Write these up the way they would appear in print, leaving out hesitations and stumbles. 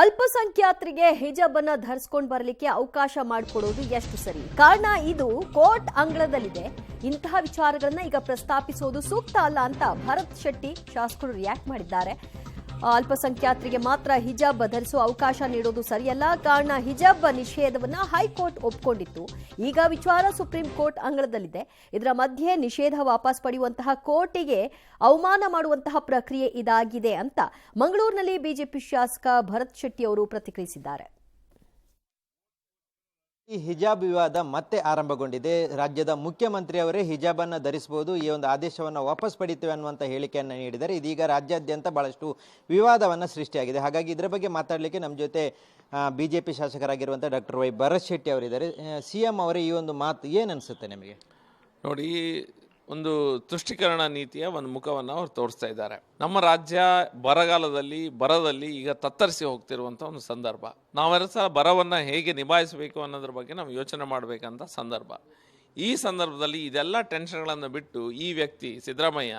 ಅಲ್ಪಸಂಖ್ಯಾತರಿಗೆ ಹಿಜಾಬ್ ಅನ್ನ ಧರಿಸಿಕೊಂಡು ಬರಲಿಕ್ಕೆ ಅವಕಾಶ ಮಾಡಿಕೊಡೋದು ಎಷ್ಟು ಸರಿ? ಕಾರಣ ಇದು ಕೋರ್ಟ್ ಅಂಗಳದಲ್ಲಿದೆ. ಇಂತಹ ವಿಚಾರಗಳನ್ನ ಈಗ ಪ್ರಸ್ತಾಪಿಸೋದು ಸೂಕ್ತ ಅಲ್ಲ ಅಂತ ಭರತ್ ಶೆಟ್ಟಿ ಶಾಸಕರು ರಿಯಾಕ್ಟ್ ಮಾಡಿದ್ದಾರೆ. ಅಲ್ಪಸಂಖ್ಯಾತರಿಗೆ ಮಾತ್ರ ಹಿಜಾಬ್ ಧರಿಸುವ ಅವಕಾಶ ನೀಡೋದು ಸರಿಯಲ್ಲ. ಕಾರಣ ಹಿಜಾಬ್ ನಿಷೇಧವನ್ನ ಹೈಕೋರ್ಟ್ ಒಪ್ಪಿಕೊಂಡಿತ್ತು. ಈಗ ವಿಚಾರ ಸುಪ್ರೀಂ ಕೋರ್ಟ್ ಅಂಗಳದಲ್ಲಿದೆ. ಇದರ ಮಧ್ಯೆ ನಿಷೇಧ ವಾಪಸ್ ಪಡೆಯುವಂತಹ ಕೋರ್ಟಿಗೆ ಅವಮಾನ ಮಾಡುವಂತಹ ಪ್ರಕ್ರಿಯೆ ಇದಾಗಿದೆ ಅಂತ ಮಂಗಳೂರಿನಲ್ಲಿ ಬಿಜೆಪಿ ಶಾಸಕ ಭರತ್ ಶೆಟ್ಟಿ ಅವರು ಪ್ರತಿಕ್ರಿಯಿಸಿದ್ದಾರೆ. ಈ ಹಿಜಾಬ್ ವಿವಾದ ಮತ್ತೆ ಆರಂಭಗೊಂಡಿದೆ. ರಾಜ್ಯದ ಮುಖ್ಯಮಂತ್ರಿ ಅವರೇ ಹಿಜಾಬ್ ಅನ್ನು ಧರಿಸಬಹುದು, ಈ ಒಂದು ಆದೇಶವನ್ನು ವಾಪಸ್ ಪಡಿತೇವೆ ಅನ್ನುವಂಥ ಹೇಳಿಕೆಯನ್ನು ನೀಡಿದ್ದಾರೆ. ಇದೀಗ ರಾಜ್ಯಾದ್ಯಂತ ಬಹಳಷ್ಟು ವಿವಾದವನ್ನು ಸೃಷ್ಟಿಯಾಗಿದೆ. ಹಾಗಾಗಿ ಇದರ ಬಗ್ಗೆ ಮಾತಾಡಲಿಕ್ಕೆ ನಮ್ಮ ಜೊತೆ ಬಿಜೆಪಿ ಶಾಸಕರಾಗಿರುವಂಥ ಡಾಕ್ಟರ್ ವೈ ಭರತ್ ಶೆಟ್ಟಿ ಅವರಿದ್ದಾರೆ. ಸಿಎಂ ಅವರೇ ಈ ಒಂದು ಮಾತು ಏನು ಅನಿಸುತ್ತೆ ನಿಮಗೆ? ನೋಡಿ, ಒಂದು ತುಷ್ಟೀಕರಣ ನೀತಿಯ ಒಂದು ಮುಖವನ್ನು ಅವರು ತೋರಿಸ್ತಾ ಇದ್ದಾರೆ. ನಮ್ಮ ರಾಜ್ಯ ಬರದಲ್ಲಿ ಈಗ ತತ್ತರಿಸಿ ಹೋಗ್ತಿರುವಂಥ ಒಂದು ಸಂದರ್ಭ. ನಾವೆಲ್ಲ ಸಹ ಬರವನ್ನು ಹೇಗೆ ನಿಭಾಯಿಸಬೇಕು ಅನ್ನೋದ್ರ ಬಗ್ಗೆ ನಾವು ಯೋಚನೆ ಮಾಡಬೇಕಂತ ಸಂದರ್ಭ. ಈ ಸಂದರ್ಭದಲ್ಲಿ ಇದೆಲ್ಲ ಟೆನ್ಷನ್ಗಳನ್ನು ಬಿಟ್ಟು ಈ ವ್ಯಕ್ತಿ ಸಿದ್ದರಾಮಯ್ಯ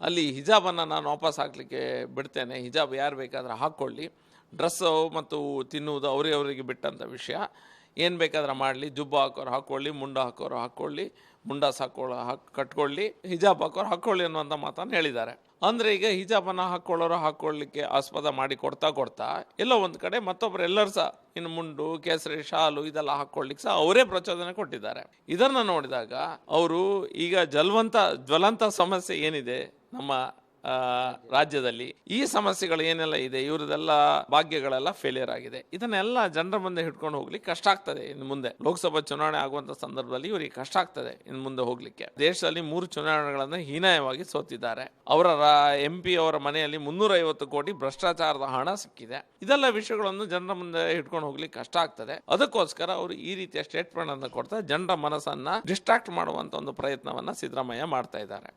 ಅಲ್ಲಿ ಹಿಜಾಬನ್ನು ನಾನು ವಾಪಸ್ ಹಾಕಲಿಕ್ಕೆ ಬಿಡ್ತೇನೆ, ಹಿಜಾಬ್ ಯಾರು ಬೇಕಾದ್ರೆ ಹಾಕ್ಕೊಳ್ಳಿ, ಡ್ರೆಸ್ಸು ಮತ್ತು ತಿನ್ನುವುದು ಅವರಿಗೆ ಬಿಟ್ಟಂಥ ವಿಷಯ, ಏನು ಬೇಕಾದ್ರೆ ಮಾಡಲಿ, ಜುಬ್ಬ ಹಾಕೋರು ಹಾಕ್ಕೊಳ್ಳಿ, ಮುಂಡ ಹಾಕೋರು ಹಾಕ್ಕೊಳ್ಳಿ, ಮುಂಡಾಸ್ ಕಟ್ಕೊಳ್ಳಿ, ಹಿಜಾಬ್ ಹಾಕೋರು ಹಾಕ್ಕೊಳ್ಳಿ ಅನ್ನುವಂಥ ಮಾತನ್ನು ಹೇಳಿದ್ದಾರೆ. ಅಂದರೆ ಈಗ ಹಿಜಾಬನ್ನು ಹಾಕ್ಕೊಳ್ಳಿಕ್ಕೆ ಆಸ್ಪದ ಮಾಡಿ ಕೊಡ್ತಾ ಎಲ್ಲೋ ಒಂದು ಕಡೆ ಮತ್ತೊಬ್ಬರು ಎಲ್ಲರೂ ಸಹ ಇನ್ನು ಮುಂಡು, ಕೇಸರಿ, ಶಾಲು ಇದೆಲ್ಲ ಹಾಕ್ಕೊಳ್ಳಿಕ್ಕೆ ಸಹ ಅವರೇ ಪ್ರಚೋದನೆ ಕೊಟ್ಟಿದ್ದಾರೆ. ಇದನ್ನು ನೋಡಿದಾಗ ಅವರು ಈಗ ಜ್ವಲಂತ ಸಮಸ್ಯೆ ಏನಿದೆ ನಮ್ಮ ರಾಜ್ಯದಲ್ಲಿ, ಈ ಸಮಸ್ಯೆಗಳು ಏನೆಲ್ಲ ಇದೆ, ಇವರದೆಲ್ಲ ಭಾಗ್ಯಗಳೆಲ್ಲ ಫೇಲಿಯರ್ ಆಗಿದೆ. ಇದನ್ನೆಲ್ಲ ಜನರ ಮುಂದೆ ಹಿಡ್ಕೊಂಡು ಹೋಗ್ಲಿಕ್ಕೆ ಕಷ್ಟ ಆಗ್ತದೆ. ಇನ್ನು ಮುಂದೆ ಲೋಕಸಭಾ ಚುನಾವಣೆ ಆಗುವಂತ ಸಂದರ್ಭದಲ್ಲಿ ಇವರಿಗೆ ಕಷ್ಟ ಆಗ್ತದೆ ಇನ್ನು ಮುಂದೆ ಹೋಗ್ಲಿಕ್ಕೆ. ದೇಶದಲ್ಲಿ 3 ಚುನಾವಣೆಗಳನ್ನು ಹೀನಾಯವಾಗಿ ಸೋತಿದ್ದಾರೆ. ಅವರ MP ಅವರ ಮನೆಯಲ್ಲಿ 350 ಕೋಟಿ ಭ್ರಷ್ಟಾಚಾರದ ಹಣ ಸಿಕ್ಕಿದೆ. ಇದೆಲ್ಲ ವಿಷಯಗಳನ್ನು ಜನರ ಮುಂದೆ ಹಿಡ್ಕೊಂಡು ಹೋಗ್ಲಿಕ್ಕೆ ಕಷ್ಟ ಆಗ್ತದೆ. ಅದಕ್ಕೋಸ್ಕರ ಅವರು ಈ ರೀತಿಯ ಸ್ಟೇಟ್ಮೆಂಟ್ ಅನ್ನು ಕೊಡ್ತಾ ಜನರ ಮನಸ್ಸನ್ನ ಡಿಸ್ಟ್ರಾಕ್ಟ್ ಮಾಡುವಂತ ಒಂದು ಪ್ರಯತ್ನವನ್ನ ಸಿದ್ದರಾಮಯ್ಯ ಮಾಡ್ತಾ ಇದ್ದಾರೆ.